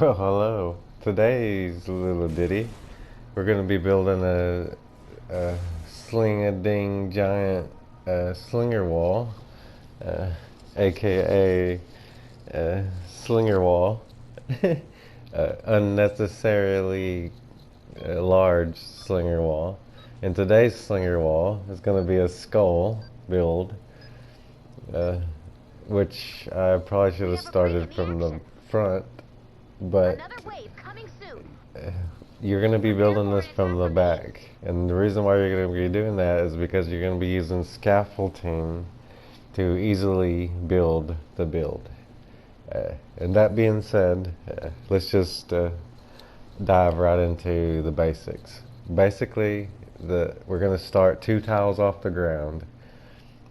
Well, hello. Today's little ditty, we're gonna be building a sling-a-ding giant slinger wall, uh, aka slinger wall, unnecessarily large slinger wall. And today's slinger wall is gonna be a skull build, uh, which I probably should We have have a break in started the from the action. front, but Another wave coming soon. you're going to be Prepare building for this from the impact with ease. back. And the reason why you're going to be doing that is because you're going to be using scaffolding to easily build the build. And that being said, let's just dive right into the basics. Basically, we're going to start 2 tiles off the ground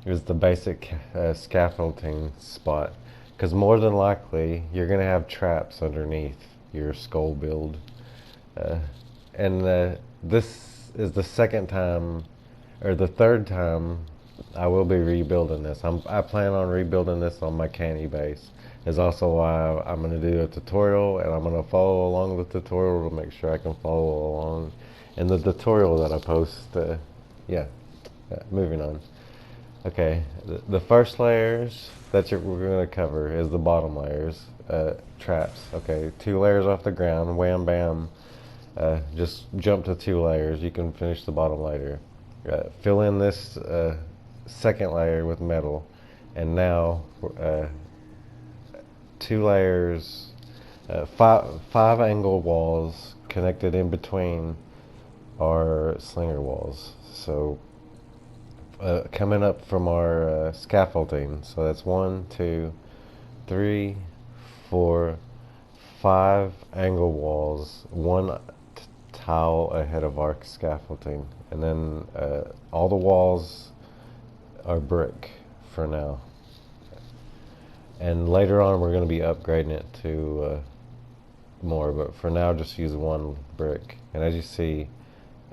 is the basic scaffolding spot. Because more than likely, you're going to have traps underneath your skull build. Uh, and this is the second time, or the third time, I will be rebuilding this. I plan on rebuilding this on my canny base. Is also why I'm going to do a tutorial, and I'm going to follow along the tutorial to make sure I can follow along in the tutorial that I post. Yeah, moving on. Okay, the first layers that we're going to cover is the bottom layers, traps. Okay, 2 layers off the ground, wham bam. Just jump to 2 layers. You can finish the bottom layer. Fill in this second layer with metal, and now 2 layers, five angle walls connected in between are slinger walls. So coming up from our scaffolding. So that's 1, 2, 3, 4, 5 angle walls, one tile ahead of our scaffolding, and then all the walls are brick for now. And later on, we're going to be upgrading it to more, but for now, just use one brick. And as you see,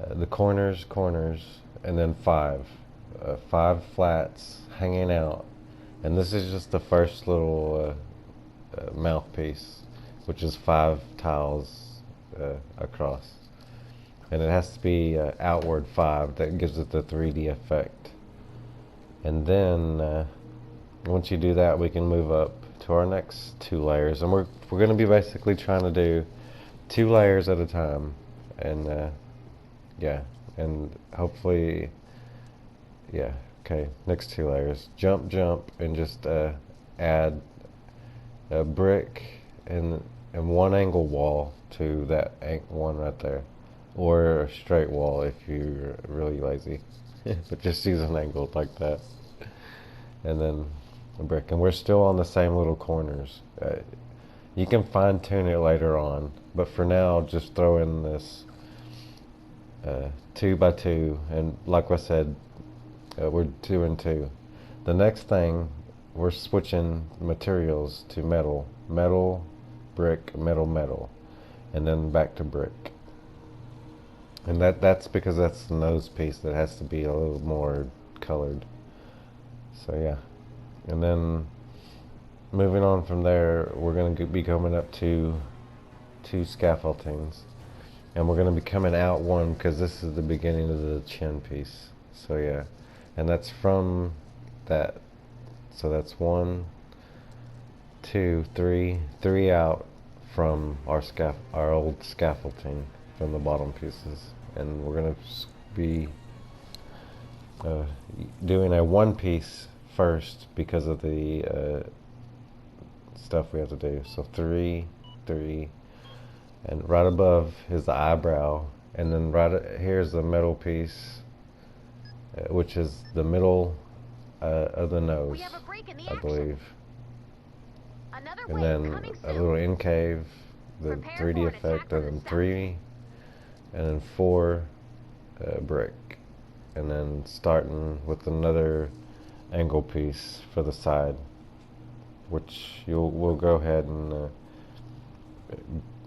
the corners, and then five flats hanging out. And this is just the first little mouthpiece, which is 5 tiles across. And it has to be outward 5. That gives it the 3D effect. And then once you do that, we can move up to our next 2 layers. And we're going to be basically trying to do 2 layers at a time. And yeah, and hopefully, yeah, okay, next 2 layers. Jump, and just add a brick and one angle wall to that one right there. Or a straight wall if you're really lazy. But just use an angle like that. And then a brick. And we're still on the same little corners. You can fine tune it later on. But for now, just throw in this 2 by 2. And like I said, we're 2 and 2. The next thing, we're switching materials to metal, brick, metal, and then back to brick. And that's because that's the nose piece that has to be a little more colored. So yeah, and then moving on from there, we're going to be coming up to 2 scaffoldings, and we're going to be coming out one because this is the beginning of the chin piece. So yeah, and that's from that. So that's 1, 2, 3 out from our old scaffolding from the bottom pieces, and we're gonna be doing a one piece first because of the stuff we have to do. So 3, and right above is the eyebrow, and then here's the middle piece, which is the middle of the nose, We have a break in the I action. believe. Another And wave then coming a soon. little incave, the Prepare 3D for an effect, attack from and the then south. 3, and then 4 brick. And then starting with another angle piece for the side, which we'll go ahead and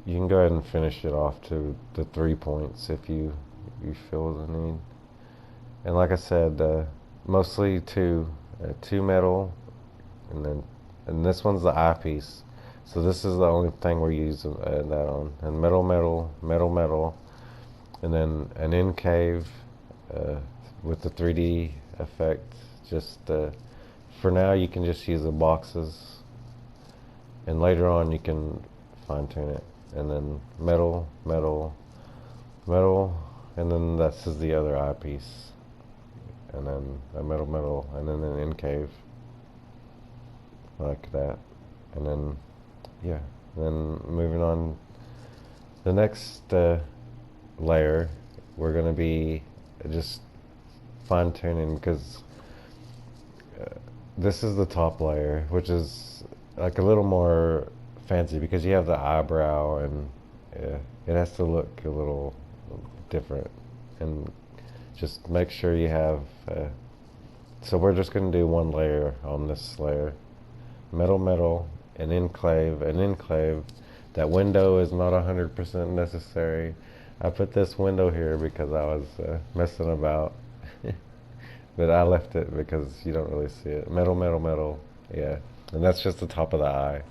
you can go ahead and finish it off to the 3 points if you feel the need. And like I said, mostly two metal, and this one's the eyepiece. So this is the only thing we're using that on. And metal, metal, metal, metal, and then an incave with the 3D effect. Just for now, you can just use the boxes, and later on you can fine tune it. And then metal, metal, metal, and then this is the other eyepiece, and then a metal, metal, and then an incave like that, and then yeah. Then moving on, the next layer, we're gonna be just fine tuning because this is the top layer, which is like a little more fancy because you have the eyebrow and it has to look a little different. And just make sure you have. So we're just going to do one layer on this layer, metal, metal, an enclave, an enclave. That window is not 100% necessary. I put this window here because I was messing about. But I left it because you don't really see it. Metal, metal, metal. Yeah. And that's just the top of the eye.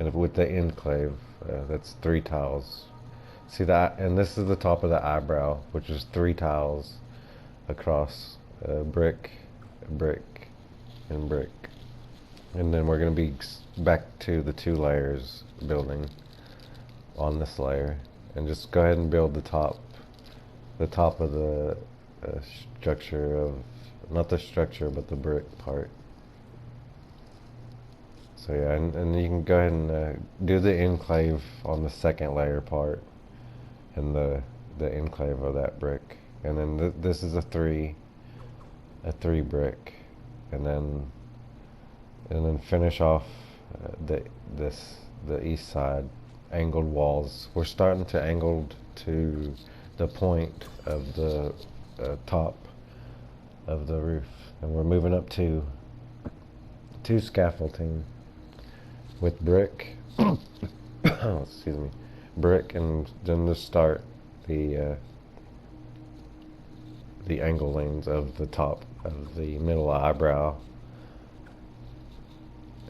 And with the enclave, that's 3 tiles. See that? And this is the top of the eyebrow, which is 3 tiles across brick, brick, and brick. And then we're going to be back to the 2 layers building on this layer. And just go ahead and build the top of the structure of, not the structure, but the brick part. So yeah, and you can go ahead and do the enclave on the second layer part, and the enclave of that brick. And then this is a 3 brick, and then finish off the east side angled walls. We're starting to angle to the point of the top of the roof, and we're moving up to 2 scaffolding with brick. Oh, excuse me, brick, and then to start the angle lanes of the top of the middle eyebrow,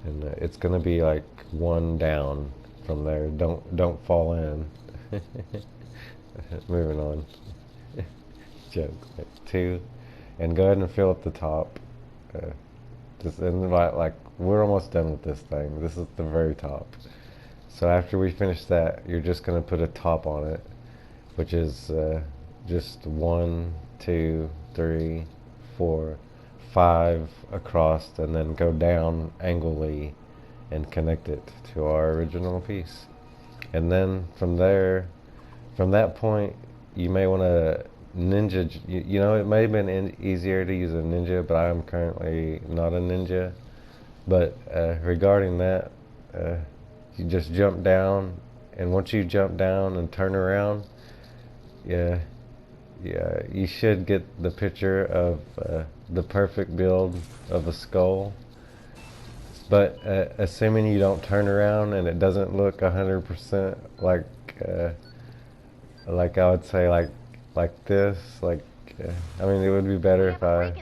and it's gonna be like 1 down from there. Don't fall in. Moving on. Joke. 2, and go ahead and fill up the top. Just and like we're almost done with this thing. This is the very top. So after we finish that, you're just gonna put a top on it, which is just 1, 2, 3, 4, 5 across, and then go down anglely and connect it to our original piece. And then from there, from that point, you may want to ninja. You know, it may have been easier to use a ninja, but I am currently not a ninja. But regarding that, you just jump down, and once you jump down and turn around, yeah, you should get the picture of the perfect build of a skull. But assuming you don't turn around and it doesn't look 100% like I would say like this, I mean, it would be better if I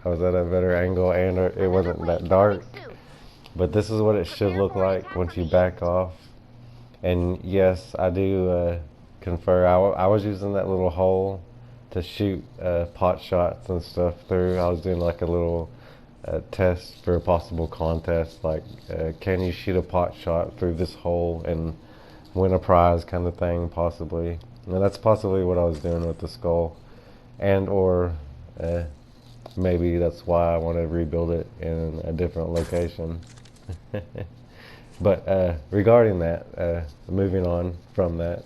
was at a better angle and it wasn't that dark. But this is what it should look like once you back off. And yes, I do confer. I was using that little hole to shoot pot shots and stuff through. I was doing like a little test for a possible contest, like can you shoot a pot shot through this hole and win a prize kind of thing, possibly. And that's possibly what I was doing with the skull, and or maybe that's why I want to rebuild it in a different location. But regarding that, moving on from that,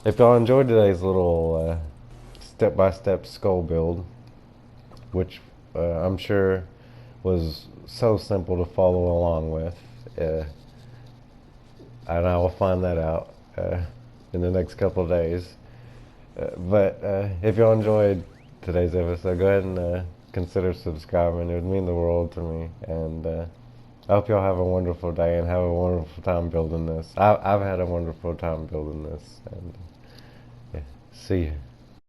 if y'all enjoyed today's little step-by-step skull build, which I'm sure was so simple to follow along with, and I will find that out in the next couple of days. But if y'all enjoyed today's episode, go ahead and consider subscribing. It would mean the world to me. And I hope y'all have a wonderful day and have a wonderful time building this. I've had a wonderful time building this. And yeah, see you.